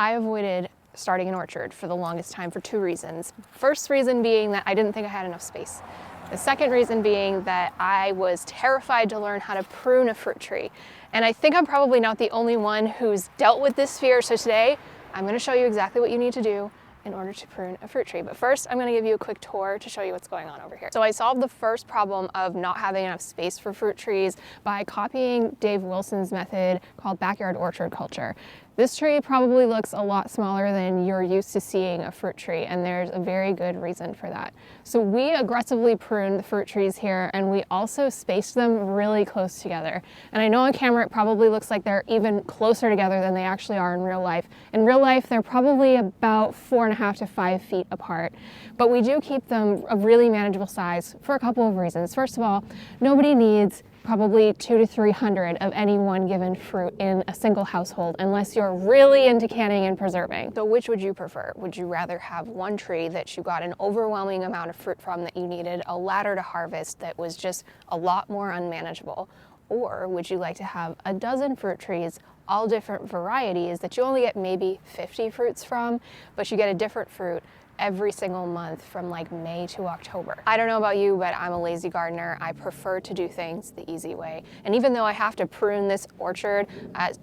I avoided starting an orchard for the longest time for 2 reasons. First reason being that I didn't think I had enough space. The second reason being that I was terrified to learn how to prune a fruit tree. And I think I'm probably not the only one who's dealt with this fear. So today, I'm going to show you exactly what you need to do in order to prune a fruit tree. But first, I'm going to give you a quick tour to show you what's going on over here. So I solved the first problem of not having enough space for fruit trees by copying Dave Wilson's method called backyard orchard culture. This tree probably looks a lot smaller than you're used to seeing a fruit tree, and there's a very good reason for that. So we aggressively pruned the fruit trees here, and we also spaced them really close together. And I know on camera it probably looks like they're even closer together than they actually are in real life. In real life, they're probably about 4.5 to 5 feet apart. But we do keep them a really manageable size for a couple of reasons. First of all, nobody needs probably 200 to 300 of any one given fruit in a single household unless you're really into canning and preserving. So which would you prefer? Would you rather have one tree that you got an overwhelming amount of fruit from that you needed a ladder to harvest that was just a lot more unmanageable? Or would you like to have a dozen fruit trees, all different varieties that you only get maybe 50 fruits from, but you get a different fruit every single month from like May to October? I don't know about you, but I'm a lazy gardener. I prefer to do things the easy way. And even though I have to prune this orchard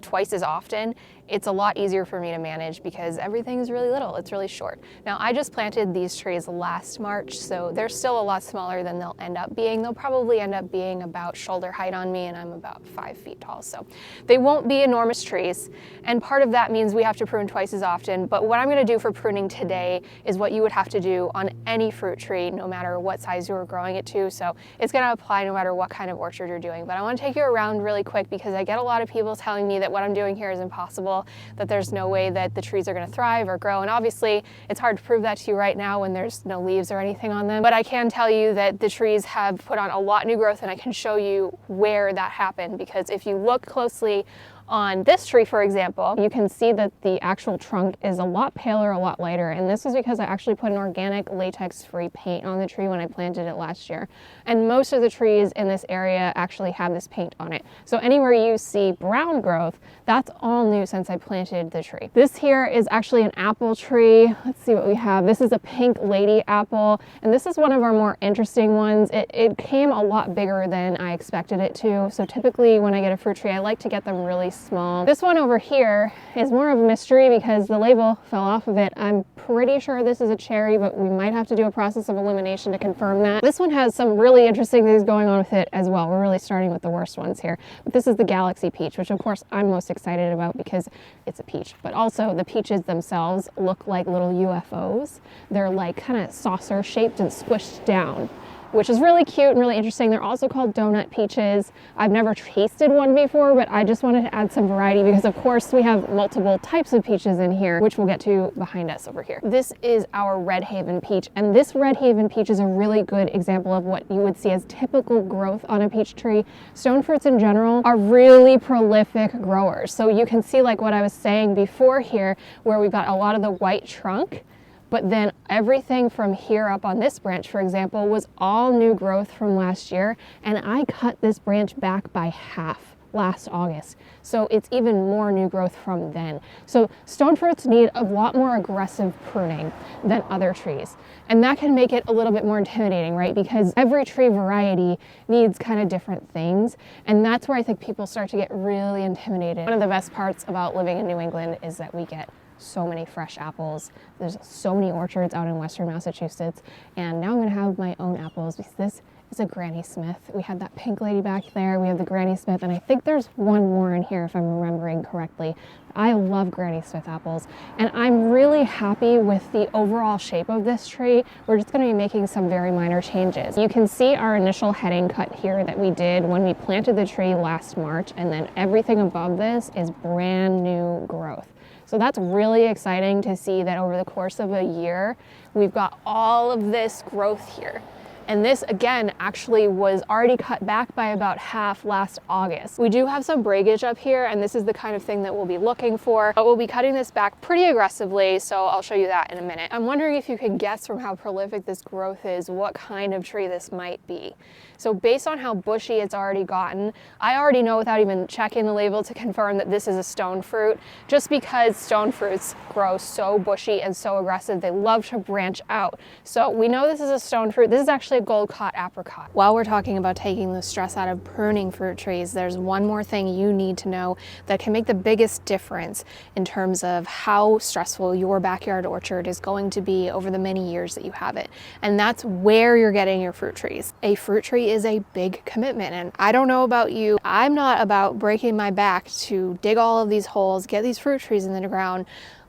twice as often, it's a lot easier for me to manage because everything's really little, it's really short. Now, I just planted these trees last March, so they're still a lot smaller than they'll end up being. They'll probably end up being about shoulder height on me, and I'm about 5 feet tall, so they won't be enormous trees. And part of that means we have to prune twice as often, but what I'm gonna do for pruning today is what you would have to do on any fruit tree, no matter what size you were growing it to. So it's gonna apply no matter what kind of orchard you're doing. But I wanna take you around really quick because I get a lot of people telling me that what I'm doing here is impossible, that there's no way that the trees are gonna thrive or grow. And obviously it's hard to prove that to you right now when there's no leaves or anything on them. But I can tell you that the trees have put on a lot of new growth, and I can show you where that happened, because if you look closely on this tree, for example, you can see that the actual trunk is a lot paler, a lot lighter, and this is because I actually put an organic latex-free paint on the tree when I planted it last year. And most of the trees in this area actually have this paint on it. So anywhere you see brown growth, that's all new since I planted the tree. This here is actually an apple tree. Let's see what we have. This is a pink lady apple, and this is one of our more interesting ones. It came a lot bigger than I expected it to. So typically when I get a fruit tree, I like to get them really small. This one over here is more of a mystery because the label fell off of it. I'm pretty sure this is a cherry, but we might have to do a process of elimination to confirm that. This one has some really interesting things going on with it as well. We're really starting with the worst ones here. But this is the Galaxy Peach, which of course I'm most excited about because it's a peach. But also the peaches themselves look like little UFOs. They're like kind of saucer shaped and squished down, which is really cute and really interesting. They're also called donut peaches. I've never tasted one before, but I just wanted to add some variety because of course we have multiple types of peaches in here, which we'll get to behind us over here. This is our Red Haven peach, and this Red Haven peach is a really good example of what you would see as typical growth on a peach tree. Stone fruits in general are really prolific growers. So you can see, like what I was saying before here, where we've got a lot of the white trunk, but then everything from here up on this branch, for example, was all new growth from last year, and I cut this branch back by half last August. So it's even more new growth from then. So stone fruits need a lot more aggressive pruning than other trees. And that can make it a little bit more intimidating, right? Because every tree variety needs kind of different things. And that's where I think people start to get really intimidated. One of the best parts about living in New England is that we get so many fresh apples. There's so many orchards out in Western Massachusetts, and now I'm gonna have my own apples because this is a Granny Smith. We had that pink lady back there, we have the Granny Smith, and I think there's one more in here if I'm remembering correctly. I love Granny Smith apples, and I'm really happy with the overall shape of this tree. We're just gonna be making some very minor changes. You can see our initial heading cut here that we did when we planted the tree last March, and then everything above this is brand new growth. So that's really exciting to see that over the course of a year, we've got all of this growth here. And this again actually was already cut back by about half last August. We do have some breakage up here, and this is the kind of thing that we'll be looking for, but we'll be cutting this back pretty aggressively, so I'll show you that in a minute. I'm wondering if you can guess from how prolific this growth is what kind of tree this might be. So based on how bushy it's already gotten, I already know without even checking the label to confirm that this is a stone fruit, just because stone fruits grow so bushy and so aggressive. They love to branch out. So we know this is a stone fruit. This is actually a gold caught apricot. While we're talking about taking the stress out of pruning fruit trees, there's one more thing you need to know that can make the biggest difference in terms of how stressful your backyard orchard is going to be over the many years that you have it. And that's where you're getting your fruit trees. A fruit tree is a big commitment, and I don't know about you, I'm not about breaking my back to dig all of these holes, get these fruit trees in the ground,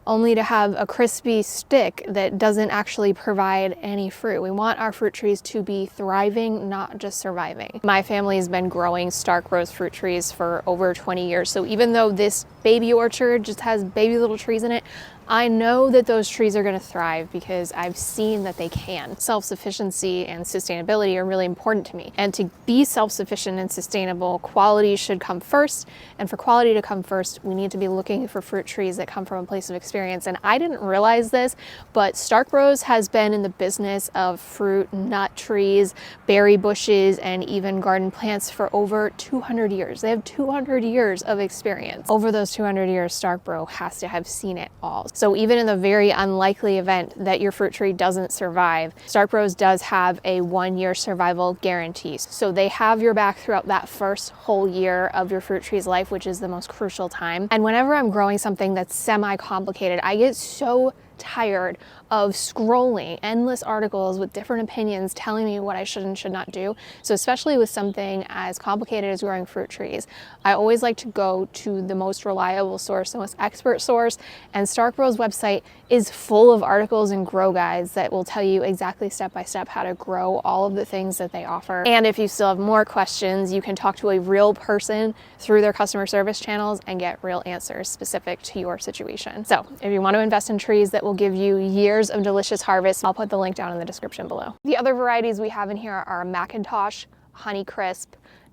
only to have a crispy stick that doesn't actually provide any fruit. We want our fruit trees to be thriving, not just surviving. My family has been growing Stark Rose fruit trees for over 20 years, so even though this baby orchard just has baby little trees in it, I know that those trees are going to thrive because I've seen that they can. Self-sufficiency and sustainability are really important to me. And to be self-sufficient and sustainable, quality should come first. And for quality to come first, we need to be looking for fruit trees that come from a place of experience. And I didn't realize this, but Stark Rose has been in the business of fruit, nut trees, berry bushes, and even garden plants for over 200 years. They have 200 years of experience. Over those 200 years, Stark Rose has to have seen it all. So even in the very unlikely event that your fruit tree doesn't survive, Stark Rose does have a 1-year survival guarantee. So they have your back throughout that first whole year of your fruit tree's life, which is the most crucial time. And whenever I'm growing something that's semi-complicated, I get so tired of scrolling endless articles with different opinions telling me what I should and should not do. So especially with something as complicated as growing fruit trees, I always like to go to the most reliable source, the most expert source, and Stark Rose website is full of articles and grow guides that will tell you exactly step by step how to grow all of the things that they offer. And if you still have more questions, you can talk to a real person through their customer service channels and get real answers specific to your situation. So if you want to invest in trees that will give you years of delicious harvest, I'll put the link down in the description below. The other varieties we have in here are Macintosh, Honeycrisp,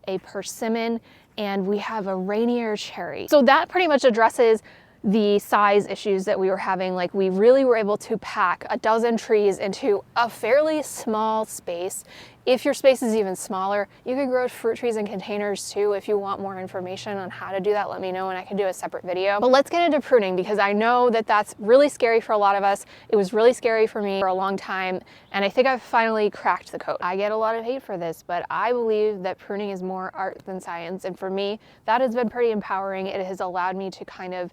a Persimmon, and we have a Rainier Cherry. So that pretty much addresses the size issues that we were having. Like, we really were able to pack a dozen trees into a fairly small space. If your space is even smaller, you could grow fruit trees in containers too. If you want more information on how to do that, let me know and I can do a separate video. But let's get into pruning, because I know that that's really scary for a lot of us. It was really scary for me for a long time, and I think I've finally cracked the code. I get a lot of hate for this, but I believe that pruning is more art than science, and for me, that has been pretty empowering. It has allowed me to kind of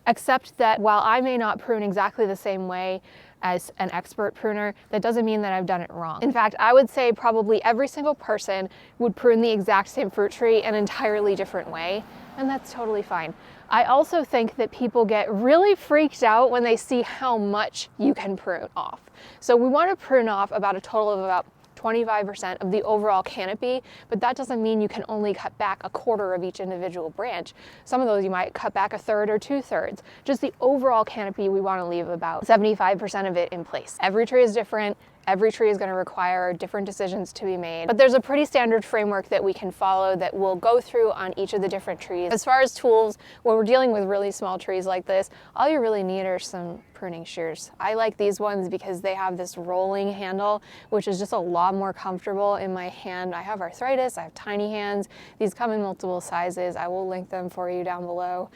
accept that while I may not prune exactly the same way as an expert pruner, that doesn't mean that I've done it wrong. In fact, I would say probably every single person would prune the exact same fruit tree an entirely different way, and that's totally fine. I also think that people get really freaked out when they see how much you can prune off. So we want to prune off about a total of about 25% of the overall canopy, but that doesn't mean you can only cut back a quarter of each individual branch. Some of those you might cut back a third or 2/3. Just the overall canopy, we want to leave about 75% of it in place. Every tree is different. Every tree is going to require different decisions to be made, but there's a pretty standard framework that we can follow that we'll go through on each of the different trees. As far as tools, when we're dealing with really small trees like this, all you really need are some pruning shears. I like these ones because they have this rolling handle, which is just a lot more comfortable in my hand. I have arthritis, I have tiny hands. These come in multiple sizes. I will link them for you down below.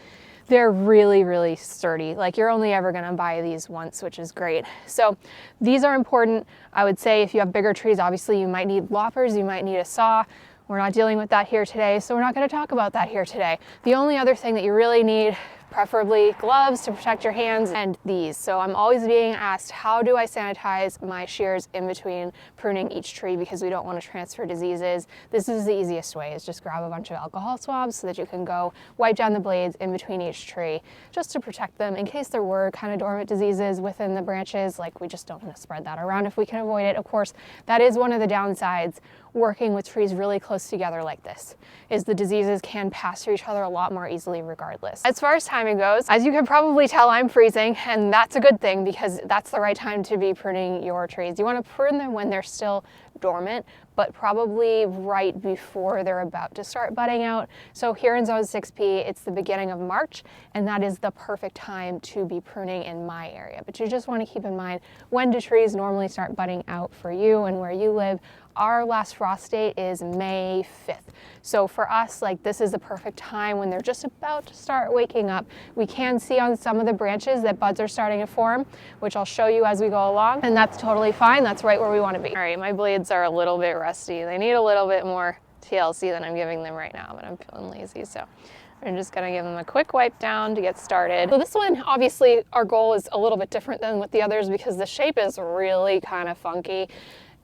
They're really, really sturdy. Like, you're only ever gonna buy these once, which is great. So these are important. I would say if you have bigger trees, obviously you might need loppers, you might need a saw. We're not dealing with that here today, so we're not gonna talk about that here today. The only other thing that you really need, preferably gloves to protect your hands, and these. So I'm always being asked, how do I sanitize my shears in between pruning each tree, because we don't want to transfer diseases. This is the easiest way, is just grab a bunch of alcohol swabs so that you can go wipe down the blades in between each tree, just to protect them in case there were kind of dormant diseases within the branches. Like, we just don't want to spread that around if we can avoid it. Of course, that is one of the downsides working with trees really close together like this, is the diseases can pass through each other a lot more easily regardless. As far as timing goes, as you can probably tell, I'm freezing, and that's a good thing, because that's the right time to be pruning your trees. You want to prune them when they're still dormant, but probably right before they're about to start budding out. So here in zone 6P, it's the beginning of March, and that is the perfect time to be pruning in my area. But you just want to keep in mind, when do trees normally start budding out for you and where you live? Our last frost date is May 5th. So for us, like, this is the perfect time when they're just about to start waking up. We can see on some of the branches that buds are starting to form, which I'll show you as we go along, and that's totally fine. That's right where we want to be. All right, my blades are a little bit rusty. They need a little bit more TLC than I'm giving them right now, but I'm feeling lazy, so I'm just gonna give them a quick wipe down to get started. So this one, obviously, our goal is a little bit different than with the others because the shape is really kind of funky.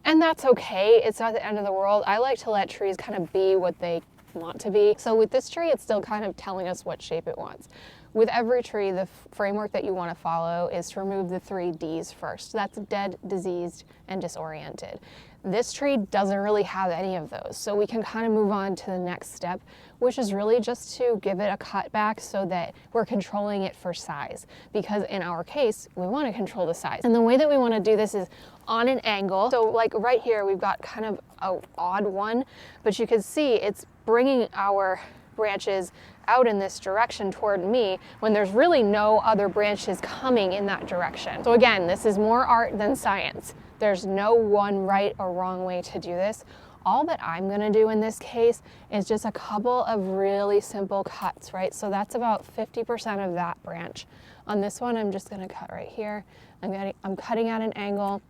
And that's okay, it's not the end of the world. I like to let trees kind of be what they want to be. So with this tree, it's still kind of telling us what shape it wants. With every tree, the framework that you want to follow is to remove the 3 Ds first. That's dead, diseased, and disoriented. This tree doesn't really have any of those, so we can kind of move on to the next step, which is really just to give it a cut back so that we're controlling it for size. Because in our case, we want to control the size. And the way that we want to do this is on an angle. So like right here, we've got kind of an odd one, but you can see it's bringing our branches out in this direction toward me when there's really no other branches coming in that direction. So again, this is more art than science. There's no one right or wrong way to do this. All that I'm gonna do in this case is just a couple of really simple cuts, right? So that's about 50% of that branch. On this one, I'm just gonna cut right here. I'm cutting at an angle,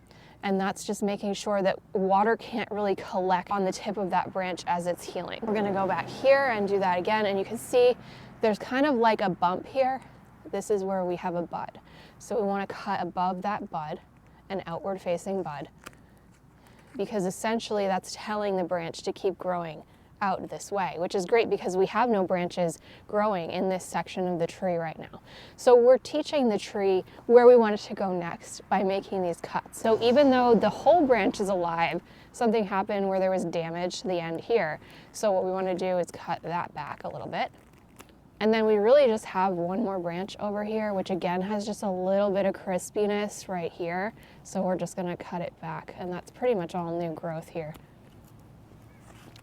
and that's just making sure that water can't really collect on the tip of that branch as it's healing. We're gonna go back here and do that again, and you can see there's kind of like a bump here. This is where we have a bud. So we wanna cut above that bud, an outward facing bud, because essentially that's telling the branch to keep growing out this way, which is great because we have no branches growing in this section of the tree right now. So we're teaching the tree where we want it to go next by making these cuts. So even though the whole branch is alive, something happened where there was damage to the end here. So what we want to do is cut that back a little bit. And then we really just have one more branch over here, which again has just a little bit of crispiness right here. So we're just gonna cut it back, and that's pretty much all new growth here.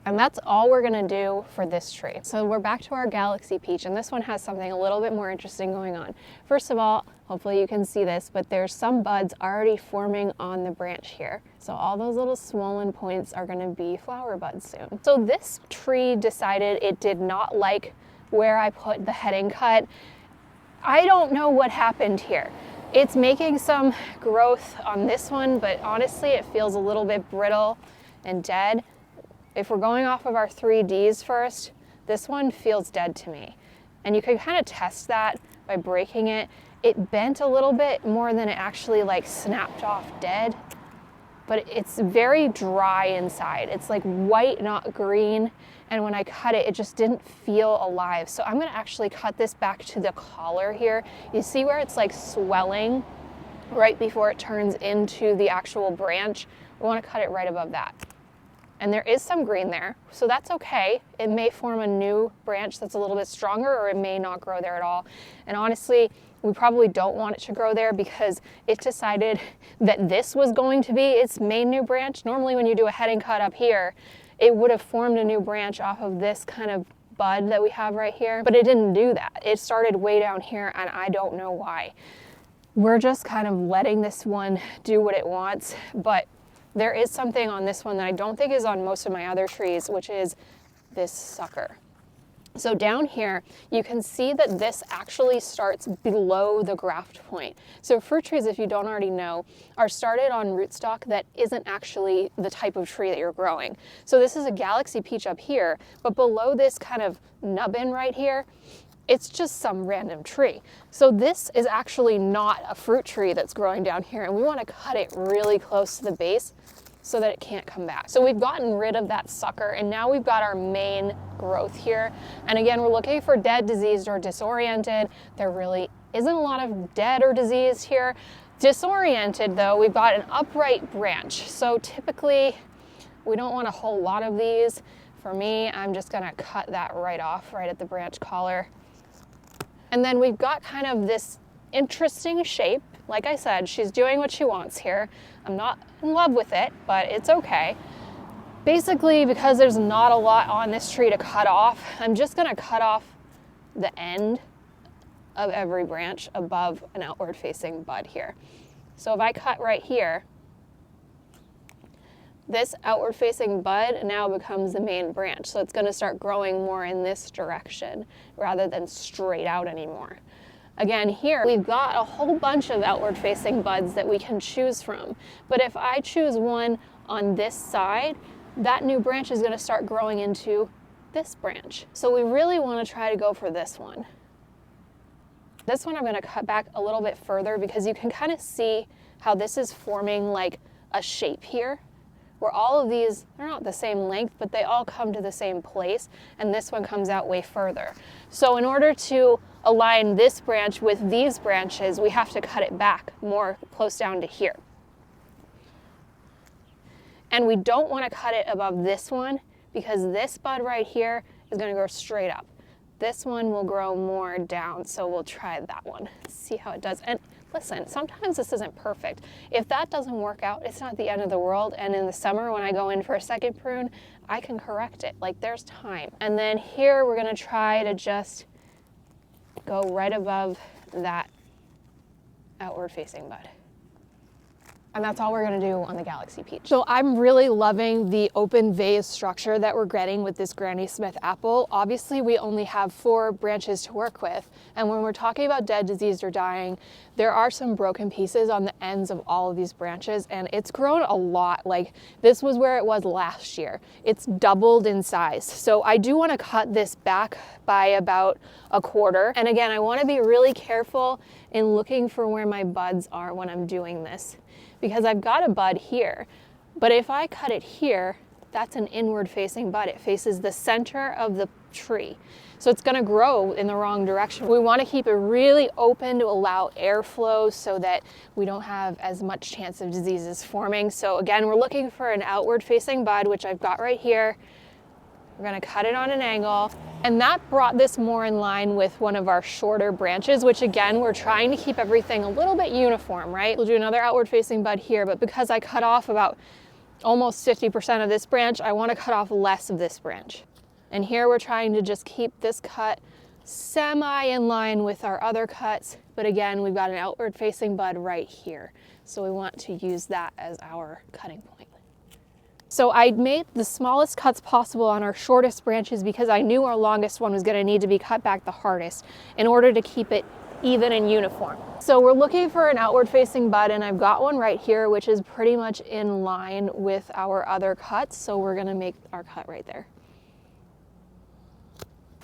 And that's all we're gonna do for this tree. So we're back to our Galaxy Peach, and this one has something a little bit more interesting going on. First of all, hopefully you can see this, but there's some buds already forming on the branch here. So all those little swollen points are gonna be flower buds soon. So this tree decided it did not like where I put the heading cut. I don't know what happened here. It's making some growth on this one, but honestly, it feels a little bit brittle and dead. If we're going off of our 3 Ds first, this one feels dead to me. And you can kind of test that by breaking it. It bent a little bit more than it actually like snapped off dead, but it's very dry inside. It's like white, not green. And when I cut it, it just didn't feel alive. So I'm gonna actually cut this back to the collar here. You see where it's like swelling right before it turns into the actual branch? We wanna cut it right above that. And there is some green there, so that's okay. It may form a new branch that's a little bit stronger, or it may not grow there at all. And honestly, we probably don't want it to grow there because it decided that this was going to be its main new branch. Normally when you do a heading cut up here, it would have formed a new branch off of this kind of bud that we have right here, but it didn't do that. It started way down here, and I don't know why. We're just kind of letting this one do what it wants, but there is something on this one that I don't think is on most of my other trees, which is this sucker. So down here, you can see that this actually starts below the graft point. So fruit trees, if you don't already know, are started on rootstock that isn't actually the type of tree that you're growing. So this is a Galaxy Peach up here, but below this kind of nubbin right here, it's just some random tree. So this is actually not a fruit tree that's growing down here, and we want to cut it really close to the base so that it can't come back. So we've gotten rid of that sucker, and now we've got our main growth here. And again, we're looking for dead, diseased, or disoriented. There really isn't a lot of dead or diseased here. Disoriented though, we've got an upright branch. So typically, we don't want a whole lot of these. For me, I'm just gonna cut that right off, right at the branch collar. And then we've got kind of this interesting shape. Like I said, she's doing what she wants here. I'm not in love with it, but it's okay. Basically, because there's not a lot on this tree to cut off, I'm just gonna cut off the end of every branch above an outward facing bud here. So if I cut right here, this outward facing bud now becomes the main branch. So it's gonna start growing more in this direction rather than straight out anymore. Again, here we've got a whole bunch of outward facing buds that we can choose from. But if I choose one on this side, that new branch is going to start growing into this branch. So we really want to try to go for this one. This one I'm going to cut back a little bit further because you can kind of see how this is forming like a shape here, where all of these, they're not the same length, but they all come to the same place, and this one comes out way further. So in order to align this branch with these branches, we have to cut it back more close down to here. And we don't want to cut it above this one because this bud right here is going to grow straight up. This one will grow more down, so we'll try that one. See how it does. And listen, sometimes this isn't perfect. If that doesn't work out, it's not the end of the world. And in the summer when I go in for a second prune, I can correct it. Like, there's time. And then here we're going to try to just go right above that outward facing bud. And that's all we're gonna do on the Galaxy Peach. So I'm really loving the open vase structure that we're getting with this Granny Smith apple. Obviously, we only have 4 branches to work with. And when we're talking about dead, diseased, or dying, there are some broken pieces on the ends of all of these branches, and it's grown a lot. Like, this was where it was last year. It's doubled in size. So I do wanna cut this back by about 1/4. And again, I wanna be really careful in looking for where my buds are when I'm doing this, because I've got a bud here, but if I cut it here, that's an inward facing bud. It faces the center of the tree. So it's gonna grow in the wrong direction. We wanna keep it really open to allow airflow so that we don't have as much chance of diseases forming. So again, we're looking for an outward facing bud, which I've got right here. We're gonna cut it on an angle. And that brought this more in line with one of our shorter branches, which again, we're trying to keep everything a little bit uniform, right? We'll do another outward facing bud here, but because I cut off about almost 50% of this branch, I wanna cut off less of this branch. And here we're trying to just keep this cut semi in line with our other cuts. But again, we've got an outward facing bud right here. So we want to use that as our cutting point. So I made the smallest cuts possible on our shortest branches because I knew our longest one was gonna need to be cut back the hardest in order to keep it even and uniform. So we're looking for an outward facing bud, and I've got one right here, which is pretty much in line with our other cuts. So we're gonna make our cut right there.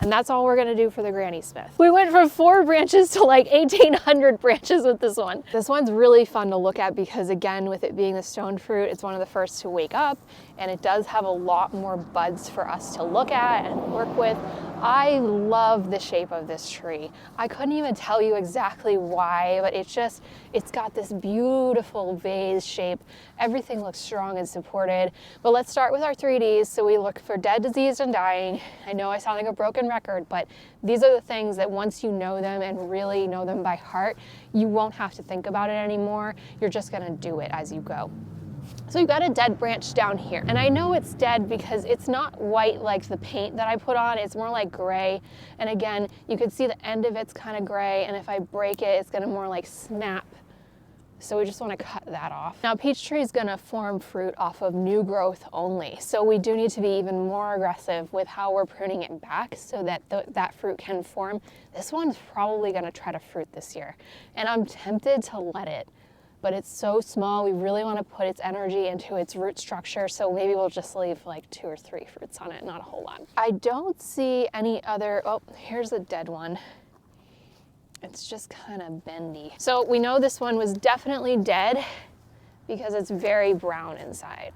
And that's all we're gonna do for the Granny Smith. We went from 4 branches to like 1,800 branches with this one. This one's really fun to look at because again, with it being the stone fruit, it's one of the first to wake up, and it does have a lot more buds for us to look at and work with. I love the shape of this tree. I couldn't even tell you exactly why, but it's got this beautiful vase shape. Everything looks strong and supported. But let's start with our 3Ds. So we look for dead, diseased, and dying. I know I sound like a broken record, but these are the things that once you know them and really know them by heart, you won't have to think about it anymore. You're just gonna do it as you go. So you've got a dead branch down here. And I know it's dead because it's not white like the paint that I put on, it's more like gray. And again, you can see the end of it's kind of gray, and if I break it, it's gonna more like snap. So we just wanna cut that off. Now, peach tree is gonna form fruit off of new growth only. So we do need to be even more aggressive with how we're pruning it back so that that fruit can form. This one's probably gonna try to fruit this year. And I'm tempted to let it, but it's so small, we really want to put its energy into its root structure, so maybe we'll just leave like 2 or 3 fruits on it, not a whole lot. I don't see any other, oh, here's a dead one. It's just kind of bendy. So we know this one was definitely dead because it's very brown inside.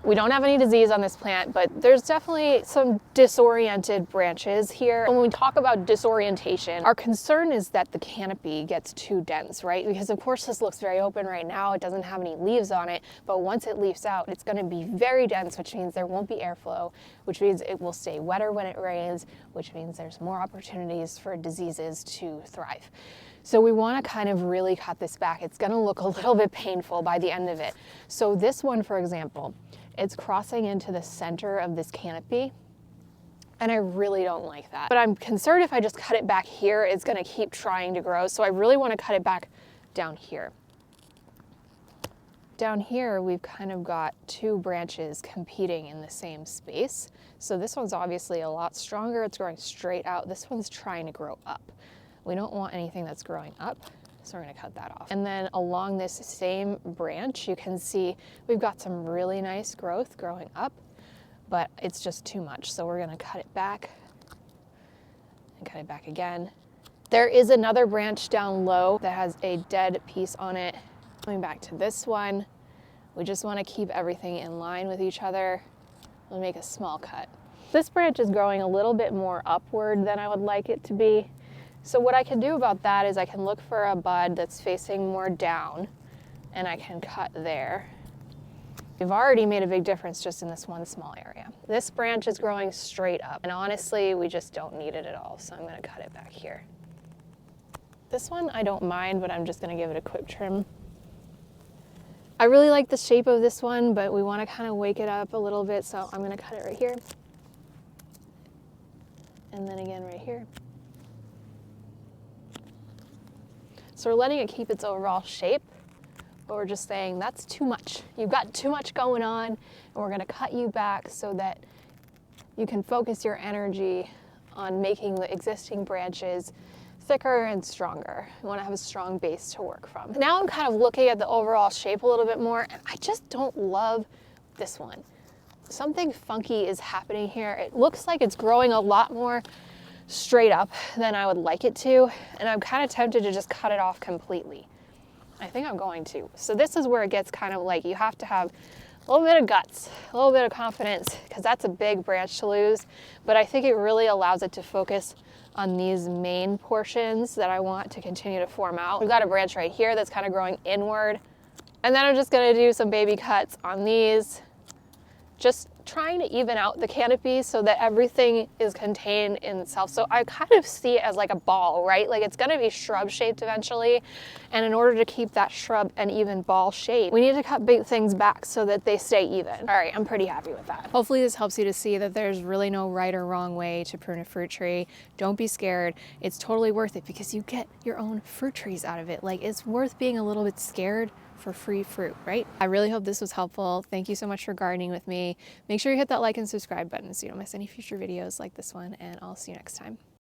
We don't have any disease on this plant, but there's definitely some disoriented branches here. When we talk about disorientation, our concern is that the canopy gets too dense, right? Because of course this looks very open right now. It doesn't have any leaves on it, but once it leaves out, it's gonna be very dense, which means there won't be airflow, which means it will stay wetter when it rains, which means there's more opportunities for diseases to thrive. So we want to kind of really cut this back. It's going to look a little bit painful by the end of it. So this one, for example, it's crossing into the center of this canopy, and I really don't like that. But I'm concerned if I just cut it back here, it's going to keep trying to grow. So I really want to cut it back down here. Down here, we've kind of got two branches competing in the same space. So this one's obviously a lot stronger. It's growing straight out. This one's trying to grow up. We don't want anything that's growing up, so we're gonna cut that off. And then along this same branch, you can see we've got some really nice growth growing up, but it's just too much. So we're gonna cut it back and cut it back again. There is another branch down low that has a dead piece on it. Coming back to this one, we just wanna keep everything in line with each other. We'll make a small cut. This branch is growing a little bit more upward than I would like it to be. So what I can do about that is I can look for a bud that's facing more down, and I can cut there. We've already made a big difference just in this one small area. This branch is growing straight up, and honestly, we just don't need it at all, so I'm gonna cut it back here. This one I don't mind, but I'm just gonna give it a quick trim. I really like the shape of this one, but we wanna kind of wake it up a little bit, so I'm gonna cut it right here. And then again right here. So we're letting it keep its overall shape, but we're just saying that's too much. You've got too much going on, and we're gonna cut you back so that you can focus your energy on making the existing branches thicker and stronger. You wanna have a strong base to work from. Now I'm kind of looking at the overall shape a little bit more, and I just don't love this one. Something funky is happening here. It looks like it's growing a lot more straight up than I would like it to, and I'm kind of tempted to just cut it off completely. I think I'm going to. So this is where it gets kind of like you have to have a little bit of guts, a little bit of confidence, because that's a big branch to lose, but I think it really allows it to focus on these main portions that I want to continue to form out. We've got a branch right here that's kind of growing inward, and then I'm just gonna do some baby cuts on these, just trying to even out the canopy so that everything is contained in itself. So I kind of see it as like a ball, right? Like it's gonna be shrub shaped eventually. And in order to keep that shrub an even ball shape, we need to cut big things back so that they stay even. All right, I'm pretty happy with that. Hopefully this helps you to see that there's really no right or wrong way to prune a fruit tree. Don't be scared. It's totally worth it because you get your own fruit trees out of it. Like it's worth being a little bit scared for free fruit, right? I really hope this was helpful. Thank you so much for gardening with me. Make sure you hit that like and subscribe button so you don't miss any future videos like this one, and I'll see you next time.